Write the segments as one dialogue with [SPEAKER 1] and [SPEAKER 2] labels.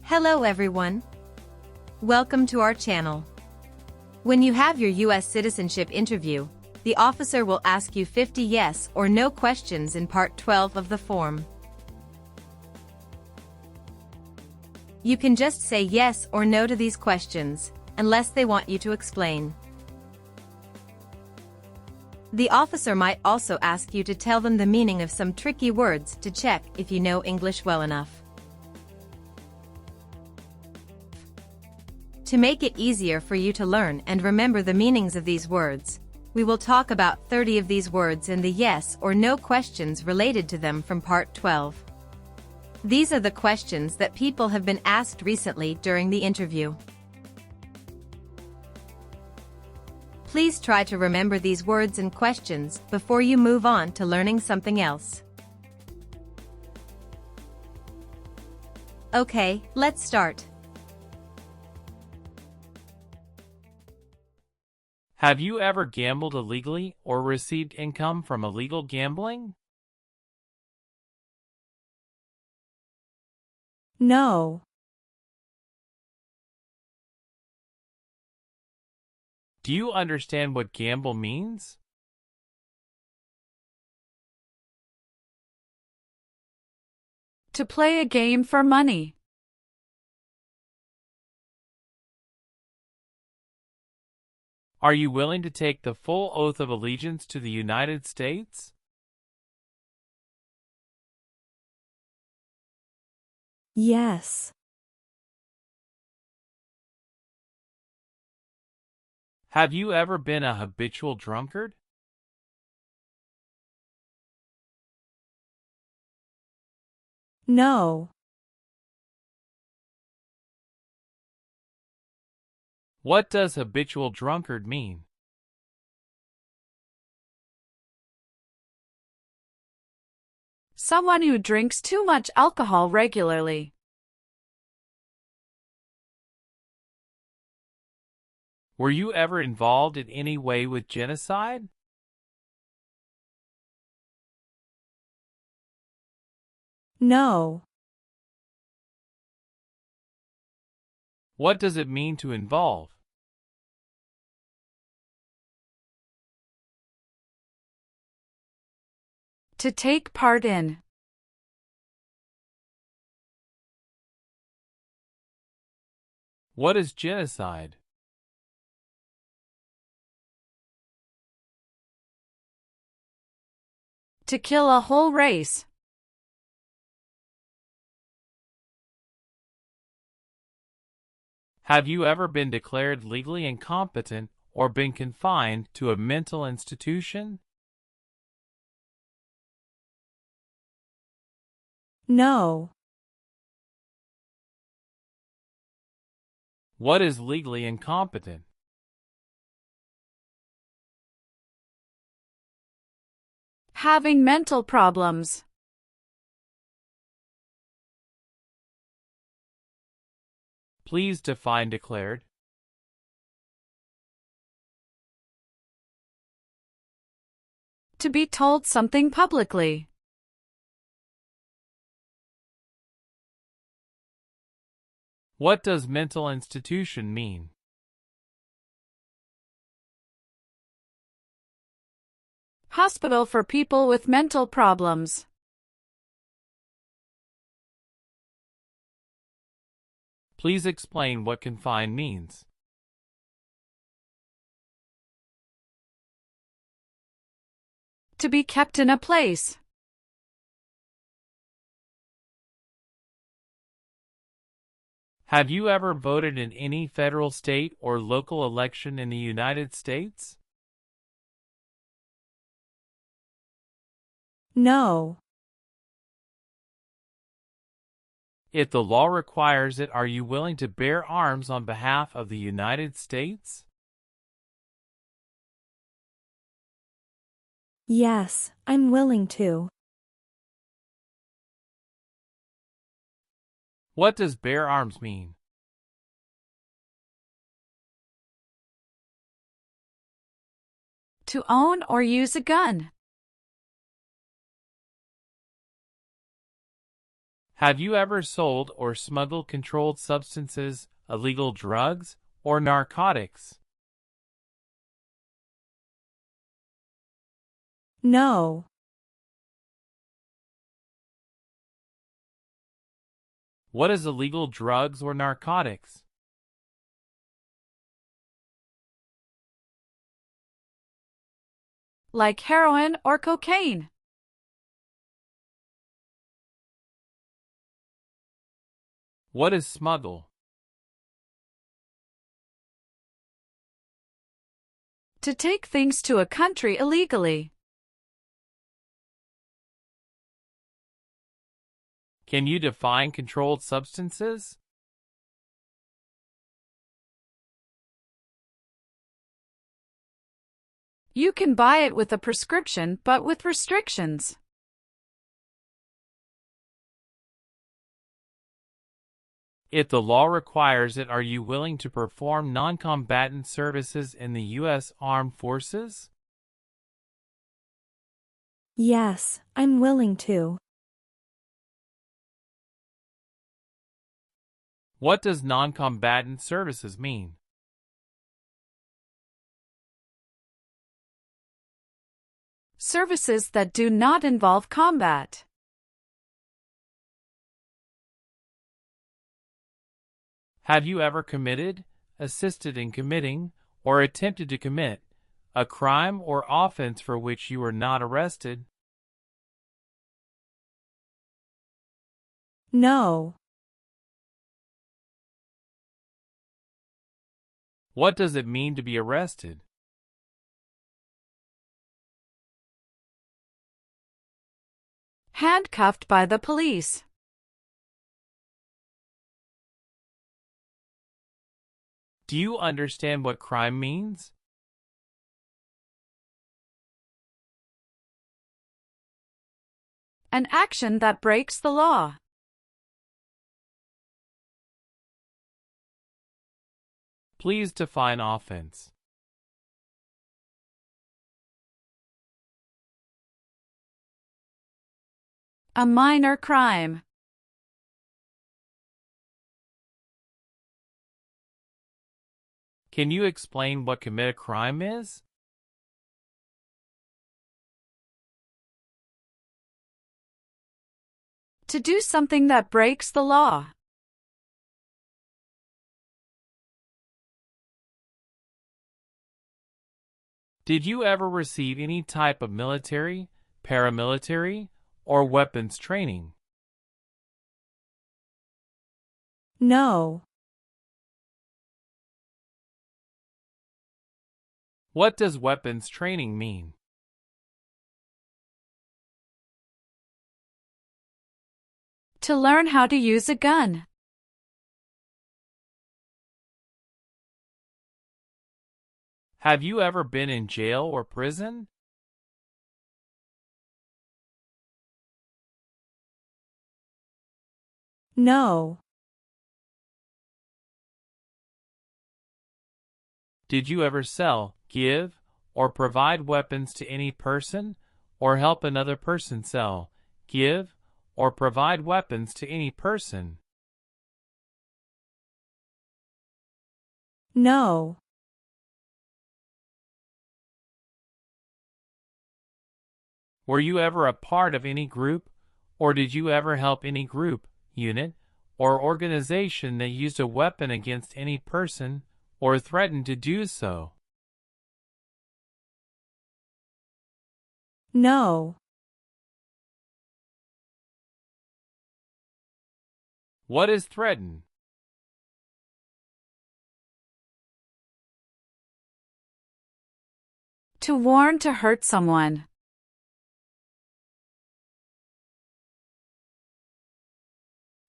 [SPEAKER 1] Hello everyone. Welcome to our channel. When you have your U.S. citizenship interview, the officer will ask you 50 yes or no questions in Part 12 of the form. You can just say yes or no to these questions, unless they want you to explain. The officer might also ask you to tell them the meaning of some tricky words to check if you know English well enough. To make it easier for you to learn and remember the meanings of these words, we will talk about 30 of these words and the yes or no questions related to them from Part 12. These are the questions that people have been asked recently during the interview. Please try to remember these words and questions before you move on to learning something else. Okay, let's start.
[SPEAKER 2] Have you ever gambled illegally or received income from illegal gambling?
[SPEAKER 3] No.
[SPEAKER 2] Do you understand what gamble means?
[SPEAKER 3] To play a game for money.
[SPEAKER 2] Are you willing to take the full oath of allegiance to the United States?
[SPEAKER 3] Yes.
[SPEAKER 2] Have you ever been a habitual drunkard?
[SPEAKER 3] No.
[SPEAKER 2] What does habitual drunkard mean?
[SPEAKER 3] Someone who drinks too much alcohol regularly.
[SPEAKER 2] Were you ever involved in any way with genocide?
[SPEAKER 3] No.
[SPEAKER 2] What does it mean to involve?
[SPEAKER 3] To take part in.
[SPEAKER 2] What is genocide?
[SPEAKER 3] To kill a whole race.
[SPEAKER 2] Have you ever been declared legally incompetent or been confined to a mental institution?
[SPEAKER 3] No.
[SPEAKER 2] What is legally incompetent?
[SPEAKER 3] Having mental problems.
[SPEAKER 2] Please define declared.
[SPEAKER 3] To be told something publicly.
[SPEAKER 2] What does mental institution mean?
[SPEAKER 3] Hospital for people with mental problems.
[SPEAKER 2] Please explain what confined means.
[SPEAKER 3] To be kept in a place.
[SPEAKER 2] Have you ever voted in any federal, state, or local election in the United States?
[SPEAKER 3] No.
[SPEAKER 2] If the law requires it, are you willing to bear arms on behalf of the United States?
[SPEAKER 3] Yes, I'm willing to.
[SPEAKER 2] What does bear arms mean?
[SPEAKER 3] To own or use a gun.
[SPEAKER 2] Have you ever sold or smuggled controlled substances, illegal drugs, or narcotics?
[SPEAKER 1] No.
[SPEAKER 2] What is illegal drugs or narcotics?
[SPEAKER 3] Like heroin or cocaine.
[SPEAKER 2] What is smuggle?
[SPEAKER 3] To take things to a country illegally.
[SPEAKER 2] Can you define controlled substances?
[SPEAKER 3] You can buy it with a prescription but with restrictions.
[SPEAKER 2] If the law requires it, are you willing to perform non-combatant services in the U.S. Armed Forces?
[SPEAKER 1] Yes, I'm willing to.
[SPEAKER 2] What does non-combatant services mean?
[SPEAKER 3] Services that do not involve combat.
[SPEAKER 2] Have you ever committed, assisted in committing, or attempted to commit a crime or offense for which you were not arrested?
[SPEAKER 1] No.
[SPEAKER 2] What does it mean to be arrested?
[SPEAKER 3] Handcuffed by the police.
[SPEAKER 2] Do you understand what crime means?
[SPEAKER 3] An action that breaks the law.
[SPEAKER 2] Please define offense.
[SPEAKER 3] A minor crime.
[SPEAKER 2] Can you explain what commit a crime is?
[SPEAKER 3] To do something that breaks the law.
[SPEAKER 2] Did you ever receive any type of military, paramilitary, or weapons training?
[SPEAKER 1] No.
[SPEAKER 2] What does weapons training mean?
[SPEAKER 3] To learn how to use a gun.
[SPEAKER 2] Have you ever been in jail or prison?
[SPEAKER 1] No.
[SPEAKER 2] Did you ever sell, give, or provide weapons to any person, or help another person sell, give, or provide weapons to any person?
[SPEAKER 1] No.
[SPEAKER 2] Were you ever a part of any group, or did you ever help any group, unit, or organization that used a weapon against any person, or threatened to do so?
[SPEAKER 1] No.
[SPEAKER 2] What is threaten?
[SPEAKER 3] To warn, to hurt someone.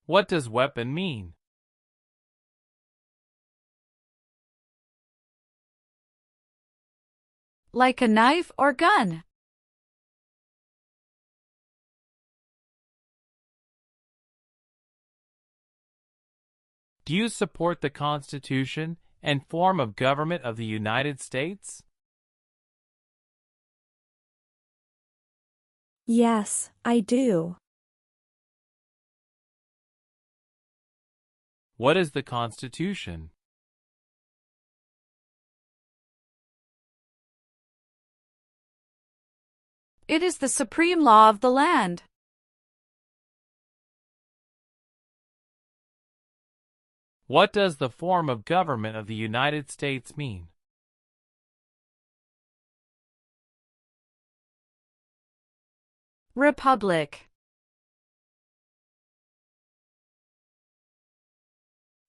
[SPEAKER 2] What does weapon mean?
[SPEAKER 3] Like a knife or gun.
[SPEAKER 2] Do you support the Constitution and form of government of the United States?
[SPEAKER 1] Yes, I do.
[SPEAKER 2] What is the Constitution?
[SPEAKER 3] It is the supreme law of the land.
[SPEAKER 2] What does the form of government of the United States mean?
[SPEAKER 3] Republic.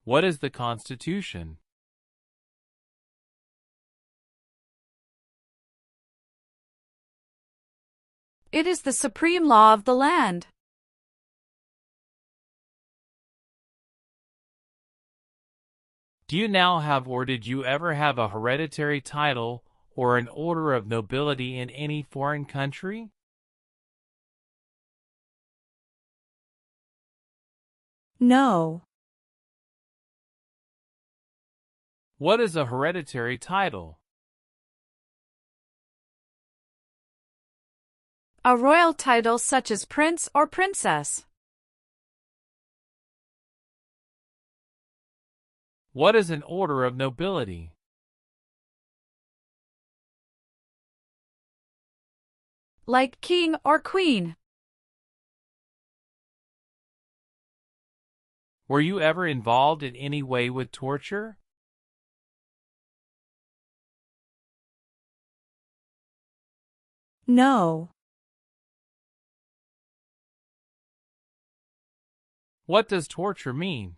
[SPEAKER 2] What is the Constitution?
[SPEAKER 3] It is the supreme law of the land.
[SPEAKER 2] Do you now have or did you ever have a hereditary title or an order of nobility in any foreign country?
[SPEAKER 1] No.
[SPEAKER 2] What is a hereditary title?
[SPEAKER 3] A royal title such as prince or princess.
[SPEAKER 2] What is an order of nobility?
[SPEAKER 3] Like king or queen.
[SPEAKER 2] Were you ever involved in any way with torture?
[SPEAKER 1] No.
[SPEAKER 2] What does torture mean?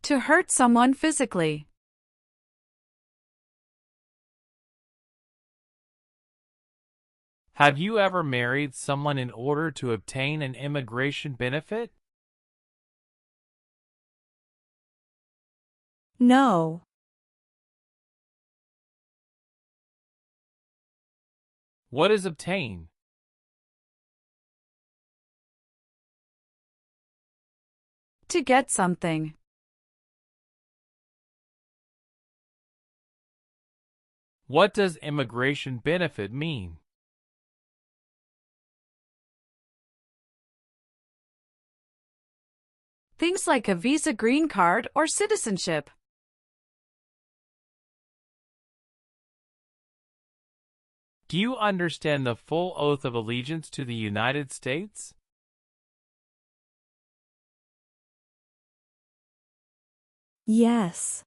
[SPEAKER 3] To hurt someone physically.
[SPEAKER 2] Have you ever married someone in order to obtain an immigration benefit?
[SPEAKER 1] No.
[SPEAKER 2] What is obtain?
[SPEAKER 3] To get something.
[SPEAKER 2] What does immigration benefit mean?
[SPEAKER 3] Things like a visa, green card, or citizenship.
[SPEAKER 2] Do you understand the full oath of allegiance to the United States?
[SPEAKER 1] Yes.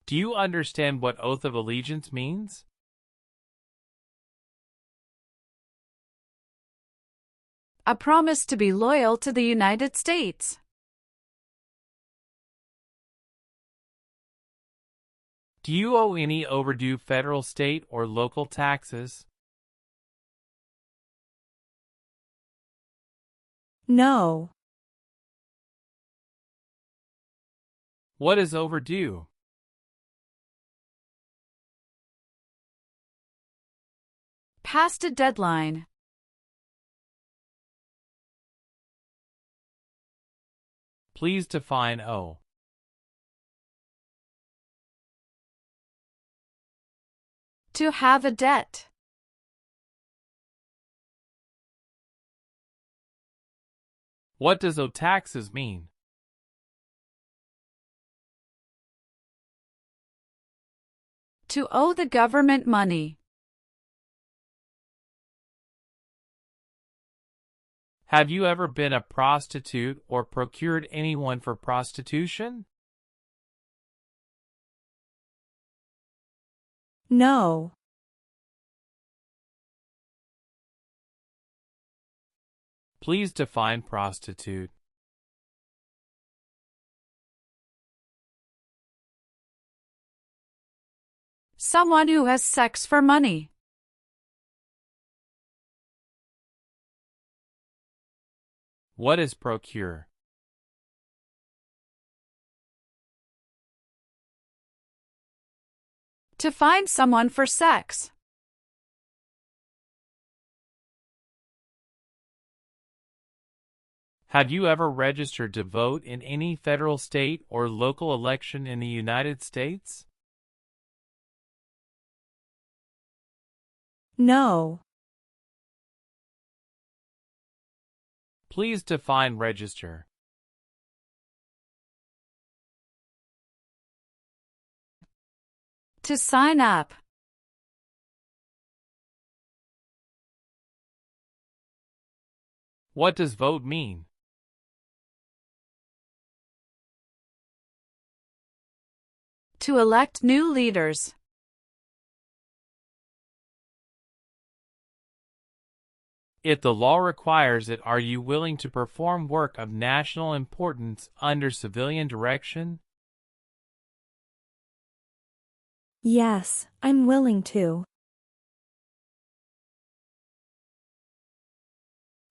[SPEAKER 2] Do you understand what oath of allegiance means?
[SPEAKER 3] A promise to be loyal to the United States.
[SPEAKER 2] Do you owe any overdue federal, state, or local taxes?
[SPEAKER 1] No.
[SPEAKER 2] What is overdue?
[SPEAKER 3] Past a deadline.
[SPEAKER 2] Please define owe.
[SPEAKER 3] To have a debt.
[SPEAKER 2] What does owe taxes mean?
[SPEAKER 3] To owe the government money.
[SPEAKER 2] Have you ever been a prostitute or procured anyone for prostitution?
[SPEAKER 1] No.
[SPEAKER 2] Please define prostitute.
[SPEAKER 3] Someone who has sex for money.
[SPEAKER 2] What is procure?
[SPEAKER 3] To find someone for sex.
[SPEAKER 2] Have you ever registered to vote in any federal, state, or local election in the United States?
[SPEAKER 4] No.
[SPEAKER 2] Please define register.
[SPEAKER 3] To sign up.
[SPEAKER 2] What does vote mean?
[SPEAKER 3] To elect new leaders.
[SPEAKER 2] If the law requires it, are you willing to perform work of national importance under civilian direction?
[SPEAKER 4] Yes, I'm willing to.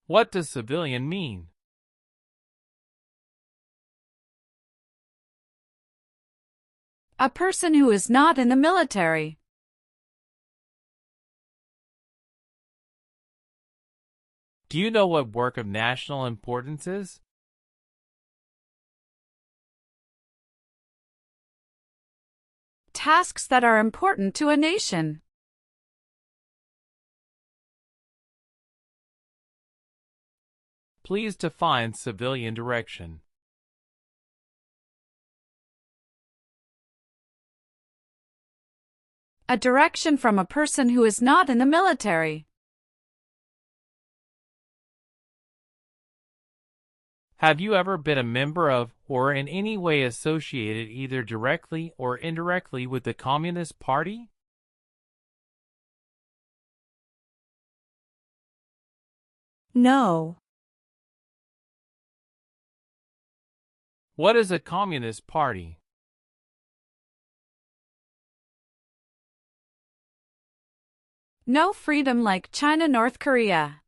[SPEAKER 2] What does civilian mean?
[SPEAKER 3] A person who is not in the military.
[SPEAKER 2] Do you know what work of national importance is?
[SPEAKER 3] Tasks that are important to a nation.
[SPEAKER 2] Please define civilian direction.
[SPEAKER 3] A direction from a person who is not in the military.
[SPEAKER 2] Have you ever been a member of or in any way associated either directly or indirectly with the Communist Party?
[SPEAKER 4] No.
[SPEAKER 2] What is a Communist Party?
[SPEAKER 3] No freedom like China, North Korea.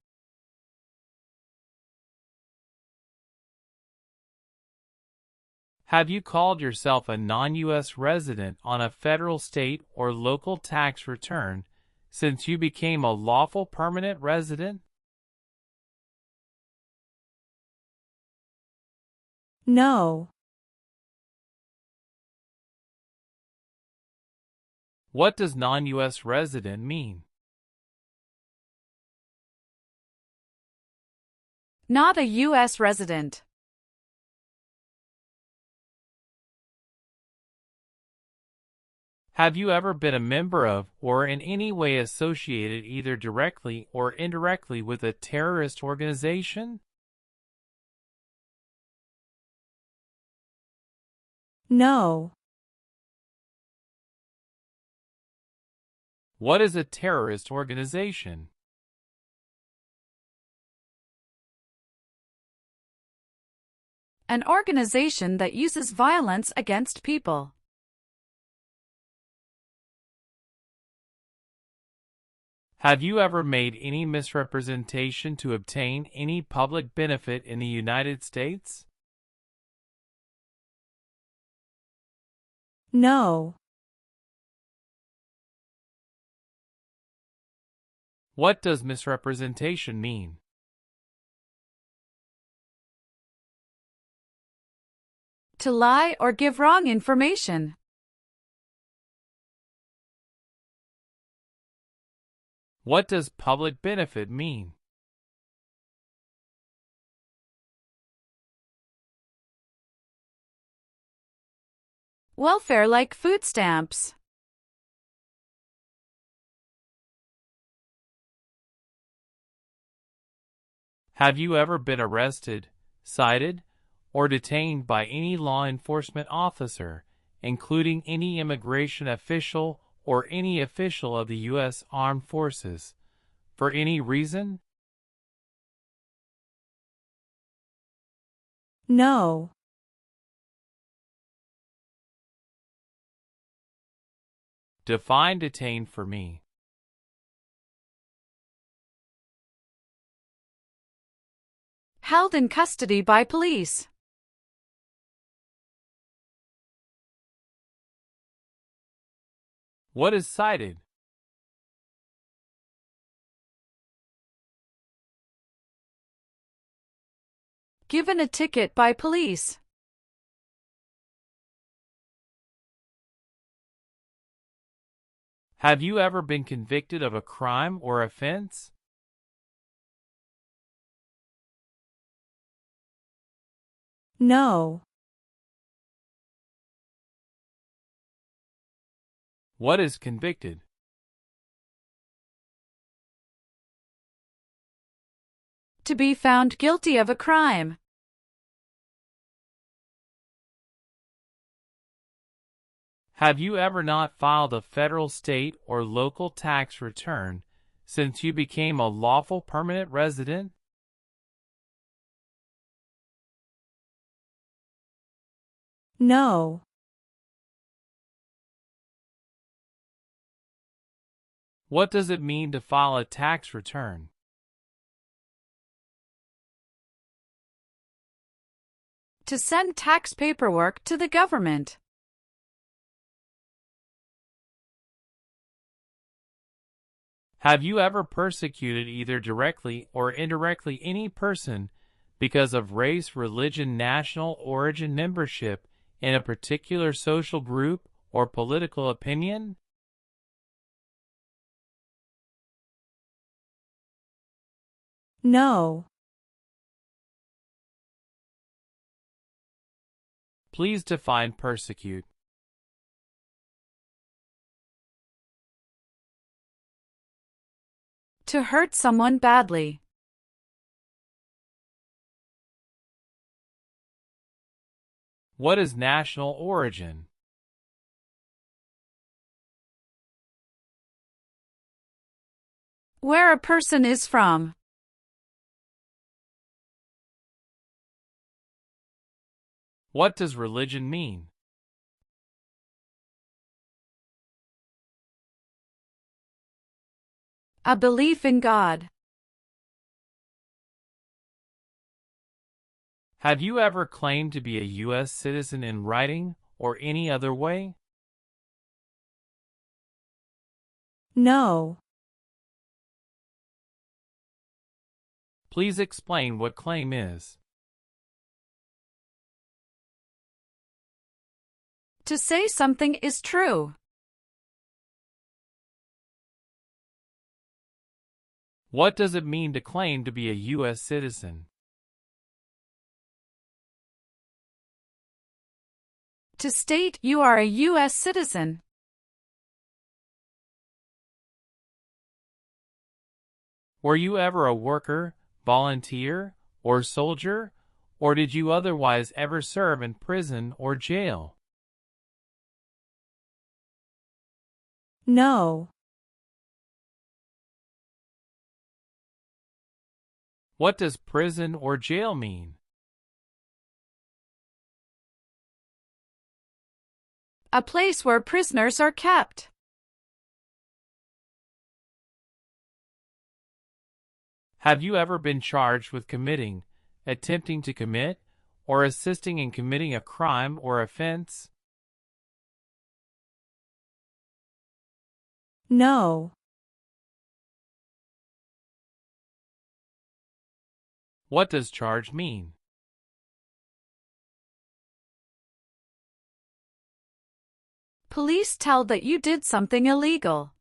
[SPEAKER 2] Have you called yourself a non-U.S. resident on a federal, state, or local tax return since you became a lawful permanent resident?
[SPEAKER 4] No.
[SPEAKER 2] What does non-U.S. resident mean?
[SPEAKER 3] Not a U.S. resident.
[SPEAKER 2] Have you ever been a member of or in any way associated either directly or indirectly with a terrorist organization?
[SPEAKER 4] No.
[SPEAKER 2] What is a terrorist organization?
[SPEAKER 3] An organization that uses violence against people.
[SPEAKER 2] Have you ever made any misrepresentation to obtain any public benefit in the United States?
[SPEAKER 4] No.
[SPEAKER 2] What does misrepresentation mean?
[SPEAKER 3] To lie or give wrong information.
[SPEAKER 2] What does public benefit mean?
[SPEAKER 3] Welfare like food stamps.
[SPEAKER 2] Have you ever been arrested, cited, or detained by any law enforcement officer, including any immigration official or any official of the U.S. Armed Forces, for any reason?
[SPEAKER 4] No.
[SPEAKER 2] Define detain for me.
[SPEAKER 3] Held in custody by police.
[SPEAKER 2] What is cited?
[SPEAKER 3] Given a ticket by police.
[SPEAKER 2] Have you ever been convicted of a crime or offense?
[SPEAKER 4] No.
[SPEAKER 2] What is convicted?
[SPEAKER 3] To be found guilty of a crime.
[SPEAKER 2] Have you ever not filed a federal, state, or local tax return since you became a lawful permanent resident?
[SPEAKER 4] No.
[SPEAKER 2] What does it mean to file a tax return?
[SPEAKER 3] To send tax paperwork to the government.
[SPEAKER 2] Have you ever persecuted either directly or indirectly any person because of race, religion, national origin, membership in a particular social group, or political opinion?
[SPEAKER 4] No.
[SPEAKER 2] Please define persecute.
[SPEAKER 3] To hurt someone badly.
[SPEAKER 2] What is national origin?
[SPEAKER 3] Where a person is from.
[SPEAKER 2] What does religion mean?
[SPEAKER 3] A belief in God.
[SPEAKER 2] Have you ever claimed to be a U.S. citizen in writing or any other way?
[SPEAKER 4] No.
[SPEAKER 2] Please explain what claim is.
[SPEAKER 3] To say something is true.
[SPEAKER 2] What does it mean to claim to be a U.S. citizen?
[SPEAKER 3] To state you are a U.S. citizen.
[SPEAKER 2] Were you ever a worker, volunteer, or soldier, or did you otherwise ever serve in prison or jail?
[SPEAKER 4] No.
[SPEAKER 2] What does prison or jail mean?
[SPEAKER 3] A place where prisoners are kept.
[SPEAKER 2] Have you ever been charged with committing, attempting to commit, or assisting in committing a crime or offense?
[SPEAKER 4] No.
[SPEAKER 2] What does charge mean?
[SPEAKER 3] Police tell that you did something illegal.